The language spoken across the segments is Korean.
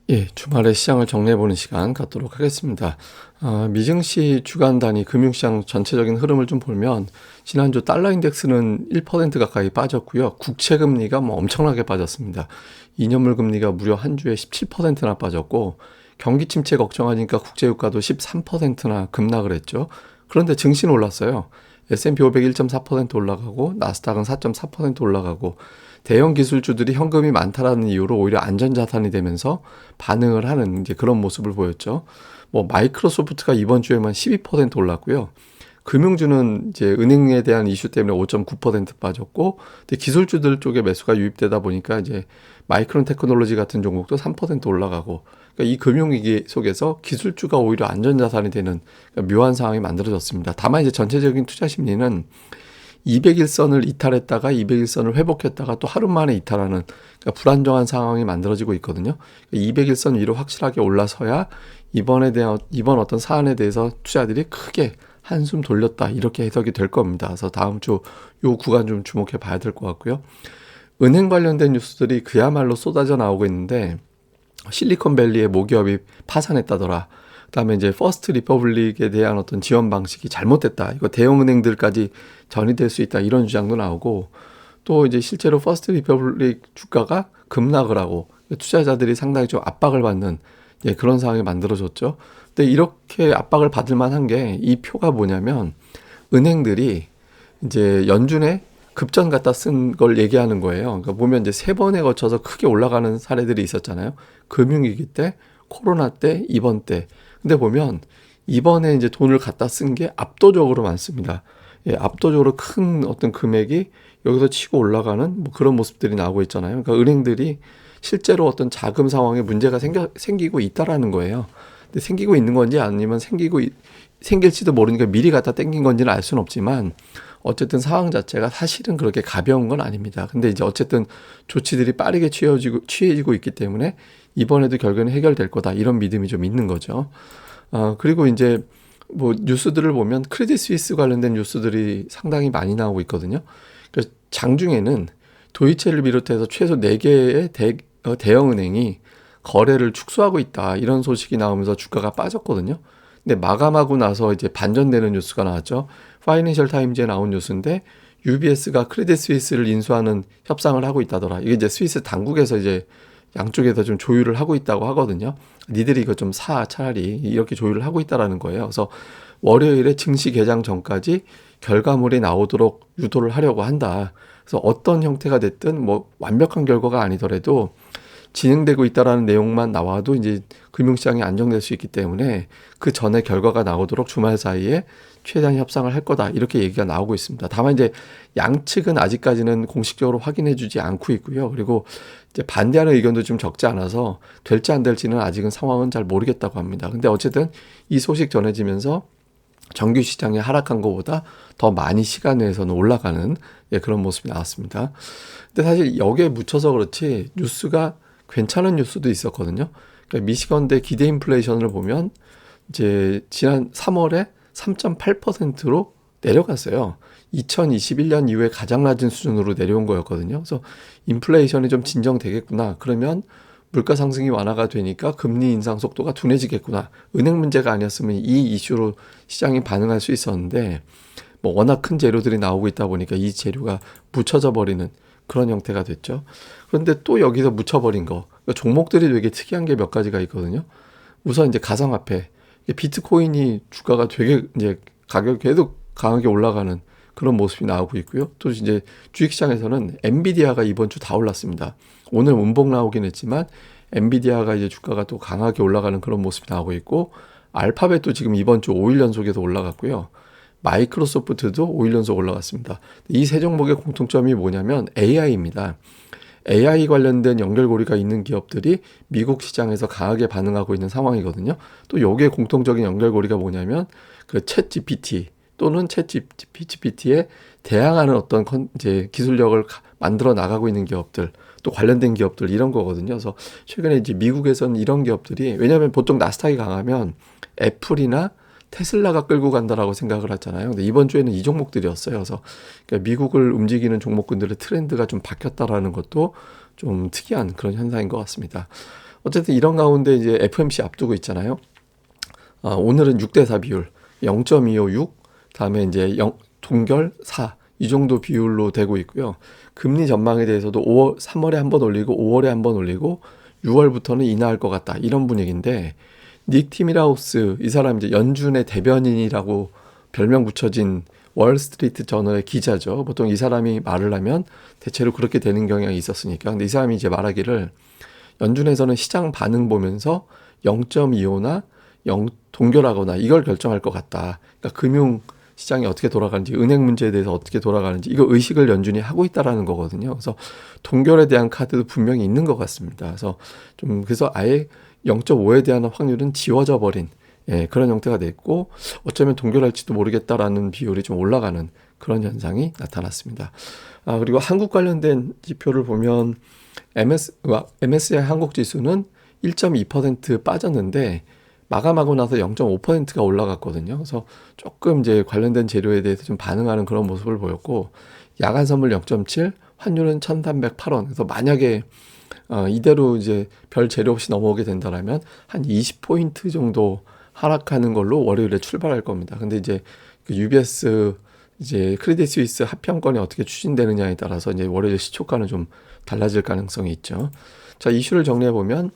예, 주말에 시장을 정리해보는 시간 갖도록 하겠습니다. 미증시 주간 단위 금융시장 전체적인 흐름을 좀 보면 지난주 달러 인덱스는 1% 가까이 빠졌고요. 국채 금리가 뭐 엄청나게 빠졌습니다. 2년물 금리가 무려 한 주에 17%나 빠졌고 경기 침체 걱정하니까 국제유가도 13%나 급락을 했죠. 그런데 증시는 올랐어요. S&P 500 1.4% 올라가고 나스닥은 4.4% 올라가고 대형 기술주들이 현금이 많다라는 이유로 오히려 안전자산이 되면서 반응을 하는 이제 그런 모습을 보였죠. 뭐 마이크로소프트가 이번 주에만 12% 올랐고요. 금융주는 이제 은행에 대한 이슈 때문에 5.9% 빠졌고, 근데 기술주들 쪽에 매수가 유입되다 보니까 이제 마이크론 테크놀로지 같은 종목도 3% 올라가고, 그러니까 이 금융위기 속에서 기술주가 오히려 안전자산이 되는 그러니까 묘한 상황이 만들어졌습니다. 다만 이제 전체적인 투자 심리는 200일선을 이탈했다가 200일선을 회복했다가 또 하루 만에 이탈하는 그러니까 불안정한 상황이 만들어지고 있거든요. 200일선 위로 확실하게 올라서야 이번 어떤 사안에 대해서 투자들이 크게 한숨 돌렸다 이렇게 해석이 될 겁니다. 그래서 다음 주 요 구간 좀 주목해 봐야 될 것 같고요. 은행 관련된 뉴스들이 그야말로 쏟아져 나오고 있는데 실리콘밸리의 모기업이 파산했다더라. 그다음에 이제 퍼스트 리퍼블릭에 대한 어떤 지원 방식이 잘못됐다. 이거 대형 은행들까지 전이될 수 있다. 이런 주장도 나오고 또 이제 실제로 퍼스트 리퍼블릭 주가가 급락을 하고 투자자들이 상당히 좀 압박을 받는 그런 상황이 만들어졌죠. 근데 이렇게 압박을 받을 만한 게 이 표가 뭐냐면 은행들이 이제 연준에 급전 갖다 쓴 걸 얘기하는 거예요. 그러니까 보면 이제 세 번에 거쳐서 크게 올라가는 사례들이 있었잖아요. 금융위기 때, 코로나 때, 이번 때. 근데 보면 이번에 이제 돈을 갖다 쓴 게 압도적으로 많습니다. 예, 압도적으로 큰 어떤 금액이 여기서 치고 올라가는 뭐 그런 모습들이 나오고 있잖아요. 그러니까 은행들이 실제로 어떤 자금 상황에 문제가 생기고 있다라는 거예요. 근데 생기고 있는 건지 아니면 생길지도 모르니까 미리 갖다 땡긴 건지는 알 수는 없지만 어쨌든 상황 자체가 사실은 그렇게 가벼운 건 아닙니다. 근데 이제 어쨌든 조치들이 빠르게 취해지고 있기 때문에 이번에도 결국에는 해결될 거다. 이런 믿음이 좀 있는 거죠. 그리고 이제 뭐 뉴스들을 보면 크레딧 스위스 관련된 뉴스들이 상당히 많이 나오고 있거든요. 그래서 장중에는 도이체를 비롯해서 최소 4개의 대형 은행이 거래를 축소하고 있다. 이런 소식이 나오면서 주가가 빠졌거든요. 근데 마감하고 나서 이제 반전되는 뉴스가 나왔죠. 파이낸셜 타임즈에 나온 뉴스인데 UBS가 크레딧 스위스를 인수하는 협상을 하고 있다더라. 이게 이제 스위스 당국에서 이제 양쪽에서 좀 조율을 하고 있다고 하거든요. 니들이 이거 좀 사, 차라리 이렇게 조율을 하고 있다라는 거예요. 그래서 월요일에 증시 개장 전까지 결과물이 나오도록 유도를 하려고 한다. 그래서 어떤 형태가 됐든 뭐 완벽한 결과가 아니더라도 진행되고 있다라는 내용만 나와도 이제 금융시장이 안정될 수 있기 때문에 그 전에 결과가 나오도록 주말 사이에 최대한 협상을 할 거다. 이렇게 얘기가 나오고 있습니다. 다만 이제 양측은 아직까지는 공식적으로 확인해 주지 않고 있고요. 그리고 이제 반대하는 의견도 좀 적지 않아서 될지 안 될지는 아직은 상황은 잘 모르겠다고 합니다. 근데 어쨌든 이 소식 전해지면서 정규 시장이 하락한 것보다 더 많이 시간 내에서는 올라가는 그런 모습이 나왔습니다. 근데 사실 여기에 묻혀서 그렇지 뉴스가 괜찮은 뉴스도 있었거든요. 그러니까 미시건대 기대 인플레이션을 보면 이제 지난 3월에 3.8%로 내려갔어요. 2021년 이후에 가장 낮은 수준으로 내려온 거였거든요. 그래서 인플레이션이 좀 진정되겠구나. 그러면 물가 상승이 완화가 되니까 금리 인상 속도가 둔해지겠구나. 은행 문제가 아니었으면 이 이슈로 시장이 반응할 수 있었는데 뭐 워낙 큰 재료들이 나오고 있다 보니까 이 재료가 묻혀져 버리는 그런 형태가 됐죠. 그런데 또 여기서 묻혀버린 거. 그러니까 종목들이 되게 특이한 게 몇 가지가 있거든요. 우선 이제 가상화폐. 비트코인이 주가가 되게 이제 가격이 계속 강하게 올라가는 그런 모습이 나오고 있고요. 또 이제 주식시장에서는 엔비디아가 이번 주 다 올랐습니다. 오늘 운봉 나오긴 했지만 엔비디아가 이제 주가가 또 강하게 올라가는 그런 모습이 나오고 있고 알파벳도 지금 이번 주 5일 연속에서 올라갔고요. 마이크로소프트도 5일 연속 올라갔습니다. 이 세 종목의 공통점이 뭐냐면 AI입니다. AI 관련된 연결고리가 있는 기업들이 미국 시장에서 강하게 반응하고 있는 상황이거든요. 또 여기에 공통적인 연결고리가 뭐냐면 그 챗 GPT 또는 챗 GPT에 대항하는 어떤 이제 기술력을 만들어 나가고 있는 기업들, 또 관련된 기업들 이런 거거든요. 그래서 최근에 이제 미국에서는 이런 기업들이 왜냐하면 보통 나스닥이 강하면 애플이나 테슬라가 끌고 간다라고 생각을 하잖아요. 근데 이번 주에는 이 종목들이었어요. 그래서 그러니까 미국을 움직이는 종목군들의 트렌드가 좀 바뀌었다라는 것도 좀 특이한 그런 현상인 것 같습니다. 어쨌든 이런 가운데 이제 FOMC 앞두고 있잖아요. 오늘은 6대4 비율 0.256, 다음에 이제 동결 4, 이 정도 비율로 되고 있고요. 금리 전망에 대해서도 3월에 한 번 올리고 5월에 한 번 올리고 6월부터는 인하할 것 같다, 이런 분위기인데, 닉 티밀하우스, 이 사람 이제 연준의 대변인이라고 별명 붙여진 월스트리트 저널의 기자죠. 보통 이 사람이 말을 하면 대체로 그렇게 되는 경향이 있었으니까. 근데 이 사람이 이제 말하기를 연준에서는 시장 반응 보면서 0.25나 동결하거나 이걸 결정할 것 같다. 그러니까 금융 시장이 어떻게 돌아가는지, 은행 문제에 대해서 어떻게 돌아가는지, 이거 의식을 연준이 하고 있다라는 거거든요. 그래서 동결에 대한 카드도 분명히 있는 것 같습니다. 그래서 아예 0.5에 대한 확률은 지워져 버린, 그런 형태가 됐고, 어쩌면 동결할지도 모르겠다라는 비율이 좀 올라가는 그런 현상이 나타났습니다. 그리고 한국 관련된 지표를 보면 MSCI 한국 지수는 1.2% 빠졌는데 마감하고 나서 0.5%가 올라갔거든요. 그래서 조금 이제 관련된 재료에 대해서 좀 반응하는 그런 모습을 보였고, 야간 선물 0.7, 환율은 1,308원. 그래서 만약에 이대로 이제 별 재료 없이 넘어오게 된다라면 한 20포인트 정도 하락하는 걸로 월요일에 출발할 겁니다. 근데 이제 그 UBS 이제 크레딧 스위스 합병권이 어떻게 추진되느냐에 따라서 이제 월요일 시초가는 좀 달라질 가능성이 있죠. 자, 이슈를 정리해 보면,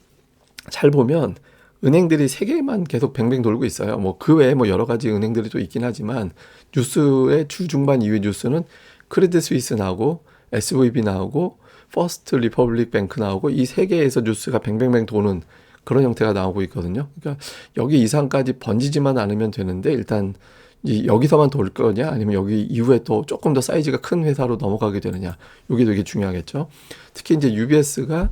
잘 보면 은행들이 세 개만 계속 뱅뱅 돌고 있어요. 뭐 그 외에 뭐 여러 가지 은행들이 또 있긴 하지만, 뉴스의 주 중반 이후 뉴스는 크레딧 스위스 나오고 SVB 나오고 퍼스트 리퍼블릭 뱅크 나오고, 이 세 개에서 뉴스가 뱅뱅뱅 도는 그런 형태가 나오고 있거든요. 그러니까 여기 이상까지 번지지만 않으면 되는데, 일단 여기서만 돌 거냐, 아니면 여기 이후에 또 조금 더 사이즈가 큰 회사로 넘어가게 되느냐, 이게 되게 중요하겠죠. 특히 이제 UBS가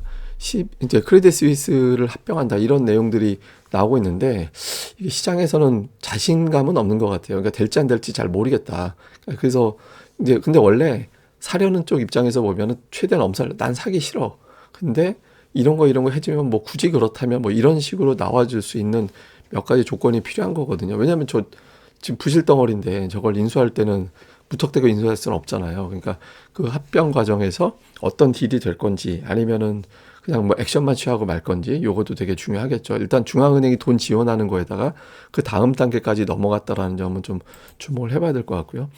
이제 크레딧 스위스를 합병한다, 이런 내용들이 나오고 있는데, 이게 시장에서는 자신감은 없는 것 같아요. 그러니까 될지 안 될지 잘 모르겠다. 그래서 이제 근데 원래 사려는 쪽 입장에서 보면은 최대한 엄살, 난 사기 싫어. 근데 이런 거 해주면 뭐 굳이 그렇다면 뭐 이런 식으로 나와줄 수 있는 몇 가지 조건이 필요한 거거든요. 왜냐하면 저 지금 부실 덩어리인데 저걸 인수할 때는 무턱대고 인수할 수는 없잖아요. 그러니까 그 합병 과정에서 어떤 딜이 될 건지, 아니면은 그냥 뭐 액션만 취하고 말 건지, 요것도 되게 중요하겠죠. 일단 중앙은행이 돈 지원하는 거에다가 그 다음 단계까지 넘어갔다라는 점은 좀 주목을 해봐야 될 것 같고요.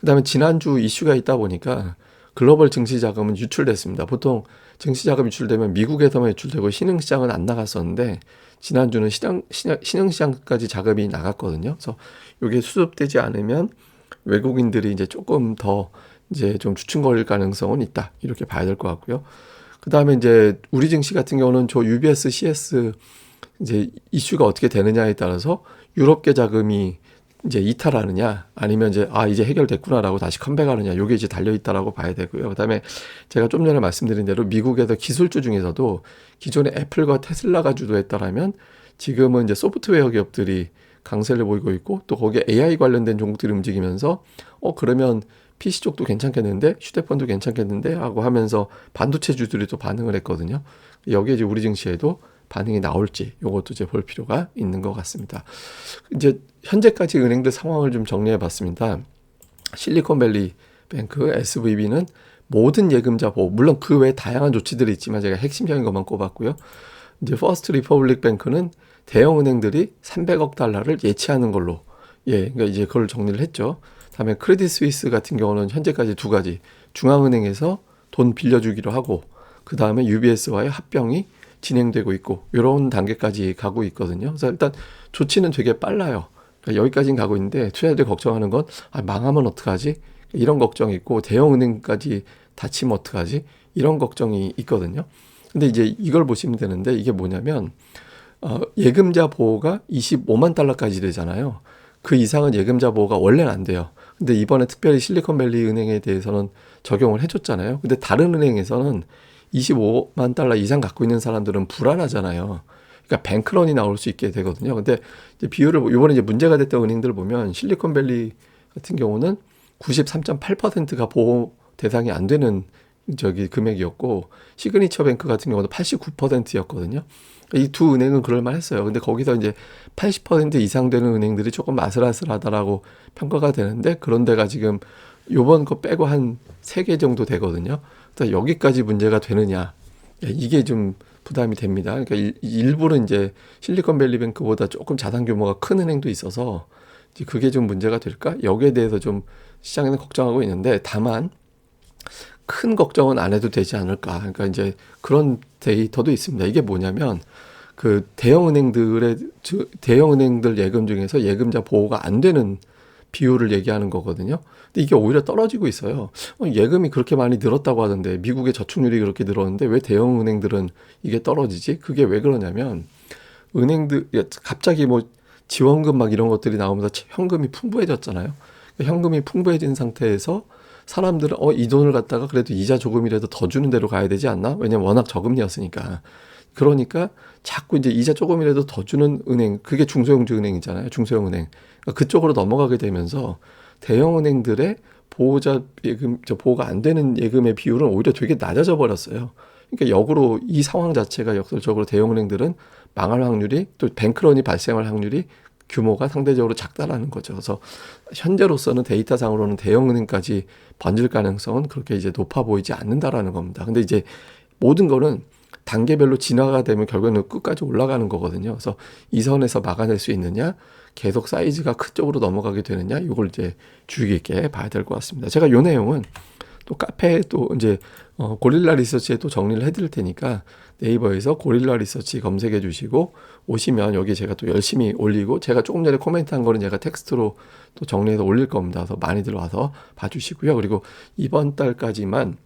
그다음에 지난주 이슈가 있다 보니까 글로벌 증시 자금은 유출됐습니다. 보통 증시 자금 유출되면 미국에서만 유출되고 신흥시장은 안 나갔었는데, 지난주는 신흥시장까지 자금이 나갔거든요. 그래서 이게 수습되지 않으면 외국인들이 이제 조금 더 이제 좀 주춤거릴 가능성은 있다, 이렇게 봐야 될 것 같고요. 그 다음에 이제 우리 증시 같은 경우는 저 UBS, CS 이제 이슈가 어떻게 되느냐에 따라서 유럽계 자금이 이제 이탈하느냐, 아니면 이제 해결됐구나라고 다시 컴백하느냐, 요게 이제 달려 있다라고 봐야 되고요. 그다음에 제가 좀 전에 말씀드린 대로 미국에서 기술주 중에서도 기존에 애플과 테슬라가 주도했다라면, 지금은 이제 소프트웨어 기업들이 강세를 보이고 있고, 또 거기에 AI 관련된 종목들이 움직이면서 그러면 PC 쪽도 괜찮겠는데, 휴대폰도 괜찮겠는데 하고 하면서 반도체주들이 또 반응을 했거든요. 여기에 이제 우리 증시에도 반응이 나올지, 요것도 이제 볼 필요가 있는 것 같습니다. 이제 현재까지 은행들 상황을 좀 정리해 봤습니다. 실리콘밸리 뱅크, SVB는 모든 예금자 보호, 물론 그 외에 다양한 조치들이 있지만 제가 핵심적인 것만 꼽았고요. 이제 퍼스트 리퍼블릭 뱅크는 대형 은행들이 300억 달러를 예치하는 걸로, 그러니까 이제 그걸 정리를 했죠. 다음에 크레딧 스위스 같은 경우는 현재까지 두 가지, 중앙은행에서 돈 빌려주기로 하고, 그 다음에 UBS와의 합병이 진행되고 있고, 이런 단계까지 가고 있거든요. 그래서 일단 조치는 되게 빨라요. 그러니까 여기까지는 가고 있는데, 투자자들이 걱정하는 건 망하면 어떡하지? 이런 걱정이 있고, 대형 은행까지 다치면 어떡하지? 이런 걱정이 있거든요. 근데 이제 이걸 보시면 되는데, 이게 뭐냐면 예금자 보호가 25만 달러까지 되잖아요. 그 이상은 예금자 보호가 원래는 안 돼요. 근데 이번에 특별히 실리콘밸리 은행에 대해서는 적용을 해줬잖아요. 근데 다른 은행에서는 25만 달러 이상 갖고 있는 사람들은 불안하잖아요. 그러니까 뱅크런이 나올 수 있게 되거든요. 근데 이제 비율을, 이번에 이제 문제가 됐던 은행들을 보면 실리콘밸리 같은 경우는 93.8%가 보호 대상이 안 되는 금액이었고, 시그니처 뱅크 같은 경우도 89%였거든요. 이 두 은행은 그럴만 했어요. 근데 거기서 이제 80% 이상 되는 은행들이 조금 아슬아슬하다라고 평가가 되는데, 그런 데가 지금 요번 거 빼고 한 3개 정도 되거든요. 그래서 여기까지 문제가 되느냐, 이게 좀 부담이 됩니다. 그러니까 일부러 이제 실리콘밸리뱅크보다 조금 자산 규모가 큰 은행도 있어서 이제 그게 좀 문제가 될까? 여기에 대해서 좀 시장에는 걱정하고 있는데, 다만 큰 걱정은 안 해도 되지 않을까. 그러니까 이제 그런 데이터도 있습니다. 이게 뭐냐면 그 대형 은행들 예금 중에서 예금자 보호가 안 되는 비율을 얘기하는 거거든요. 근데 이게 오히려 떨어지고 있어요. 예금이 그렇게 많이 늘었다고 하던데, 미국의 저축률이 그렇게 늘었는데 왜 대형 은행들은 이게 떨어지지? 그게 왜 그러냐면 은행들 갑자기 뭐 지원금 막 이런 것들이 나오면서 현금이 풍부해졌잖아요. 현금이 풍부해진 상태에서 사람들은 이 돈을 갖다가 그래도 이자 조금이라도 더 주는 데로 가야 되지 않나? 왜냐면 워낙 저금리였으니까. 그러니까 자꾸 이제 이자 조금이라도 더 주는 은행, 그게 중소형주 은행이잖아요. 중소형 은행. 그러니까 그쪽으로 넘어가게 되면서 대형 은행들의 보호자 예금, 보호가 안 되는 예금의 비율은 오히려 되게 낮아져 버렸어요. 그러니까 역으로 이 상황 자체가 역설적으로 대형 은행들은 망할 확률이, 또 뱅크런이 발생할 확률이 규모가 상대적으로 작다라는 거죠. 그래서 현재로서는 데이터상으로는 대형 은행까지 번질 가능성은 그렇게 이제 높아 보이지 않는다라는 겁니다. 근데 이제 모든 거는 단계별로 진화가 되면 결국에는 끝까지 올라가는 거거든요. 그래서 이 선에서 막아낼 수 있느냐, 계속 사이즈가 큰 쪽으로 넘어가게 되느냐, 이걸 이제 주의 깊게 봐야 될 것 같습니다. 제가 요 내용은 또 카페에 또 이제 고릴라 리서치에 또 정리를 해드릴 테니까 네이버에서 고릴라 리서치 검색해 주시고 오시면 여기 제가 또 열심히 올리고, 제가 조금 전에 코멘트한 거는 제가 텍스트로 또 정리해서 올릴 겁니다. 그래서 많이들 와서 봐주시고요. 그리고 이번 달까지만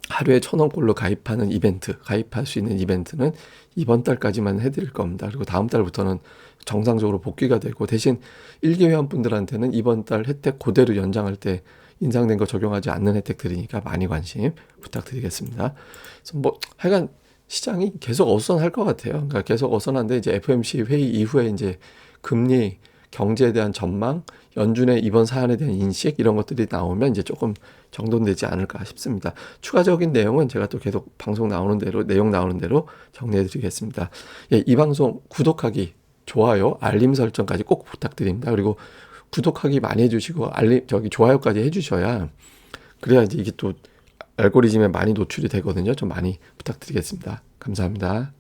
하루에 1,000원꼴로 가입하는 이벤트, 가입할 수 있는 이벤트는 이번 달까지만 해드릴 겁니다. 그리고 다음 달부터는 정상적으로 복귀가 되고, 대신 1기 회원분들한테는 이번 달 혜택 그대로 연장할 때 인상된 거 적용하지 않는 혜택 드리니까 많이 관심 부탁드리겠습니다. 그래서 뭐 하여간 시장이 계속 어수선할 것 같아요. 그러니까 계속 어수선한데, 이제 FOMC 회의 이후에 이제 금리, 경제에 대한 전망, 연준의 이번 사안에 대한 인식, 이런 것들이 나오면 이제 조금 정돈되지 않을까 싶습니다. 추가적인 내용은 제가 또 계속 방송 나오는 대로, 내용 나오는 대로 정리해 드리겠습니다. 예, 이 방송 구독하기, 좋아요, 알림 설정까지 꼭 부탁드립니다. 그리고 구독하기 많이 해주시고 좋아요까지 해주셔야, 그래야 이제 이게 또 알고리즘에 많이 노출이 되거든요. 좀 많이 부탁드리겠습니다. 감사합니다.